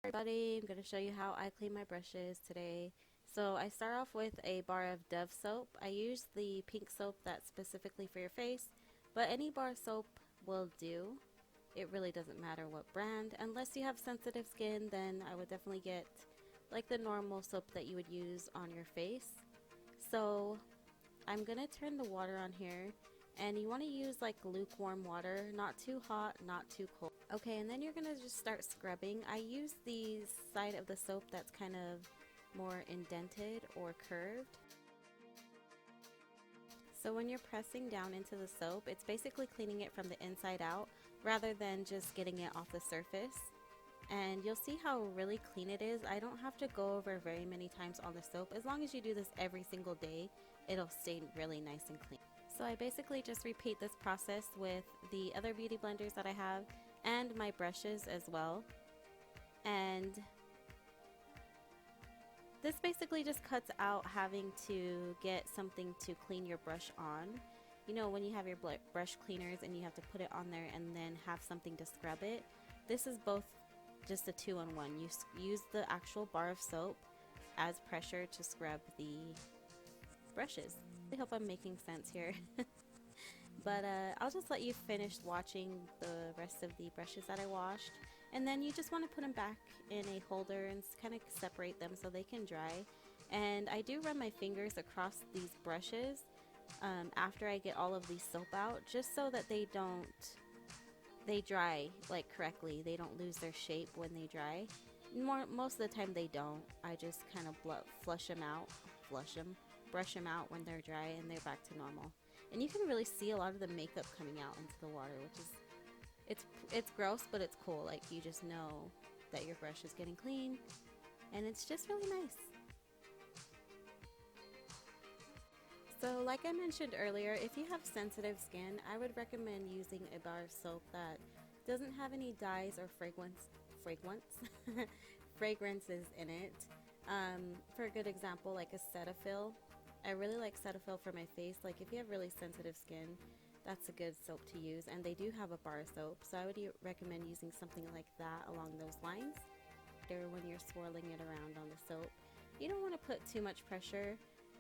Everybody, I'm going to show you how I clean my brushes today. So I start off with a bar of Dove soap. I use the pink soap that's specifically for your face, but any bar soap will do. It really doesn't matter what brand. Unless you have sensitive skin, then I would definitely get like the normal soap that you would use on your face. So I'm going to turn the water on here, and you want to use like lukewarm water, not too hot, not too cold. Okay, and then you're going to just start scrubbing. I use the side of the soap that's kind of more indented or curved. So when you're pressing down into the soap, it's basically cleaning it from the inside out rather than just getting it off the surface. And you'll see how really clean it is. I don't have to go over very many times on the soap. As long as you do this every single day, it'll stay really nice and clean. So I basically just repeat this process with the other beauty blenders that I have and my brushes as well. And this basically just cuts out having to get something to clean your brush on. You know, when you have your brush cleaners and you have to put it on there and then have something to scrub it. This is both just a two-in-one. You use the actual bar of soap as pressure to scrub the brushes. I hope I'm making sense here. But I'll just let you finish watching the rest of the brushes that I washed, and then you just want to put them back in a holder and kind of separate them so they can dry. And I do run my fingers across these brushes after I get all of the soap out, just so that they dry like correctly. They don't lose their shape when they dry. Most of the time they don't. I just kind of brush them out when they're dry, and they're back to normal. And you can really see a lot of the makeup coming out into the water, which is it's gross, but it's cool. Like, you just know that your brush is getting clean, and it's just really nice. So like I mentioned earlier, if you have sensitive skin, I would recommend using a bar of soap that doesn't have any dyes or fragrances in it. For a good example, like a Cetaphil. I really like Cetaphil for my face. Like, if you have really sensitive skin, that's a good soap to use, and they do have a bar soap, so I would recommend using something like that along those lines. When you're swirling it around on the soap, you don't want to put too much pressure,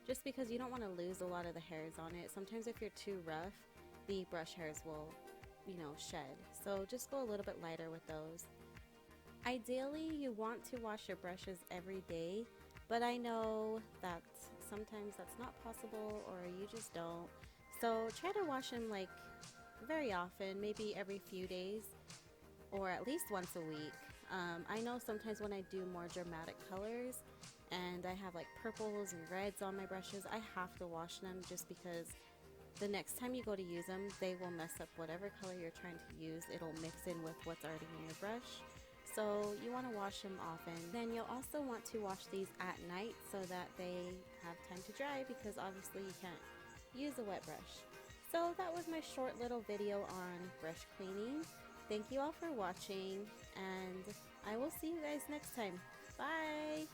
just because you don't want to lose a lot of the hairs on it. Sometimes if you're too rough, the brush hairs will, shed. So just go a little bit lighter with those. Ideally, you want to wash your brushes every day, but I know that sometimes that's not possible, or you just don't. So try to wash them like very often, maybe every few days, or at least once a week. I know sometimes when I do more dramatic colors and I have like purples and reds on my brushes, I have to wash them, just because the next time you go to use them, they will mess up whatever color you're trying to use. It'll mix in with what's already in your brush. So you want to wash them often. Then you'll also want to wash these at night so that they have time to dry, because obviously you can't use a wet brush. So that was my short little video on brush cleaning. Thank you all for watching, and I will see you guys next time. Bye!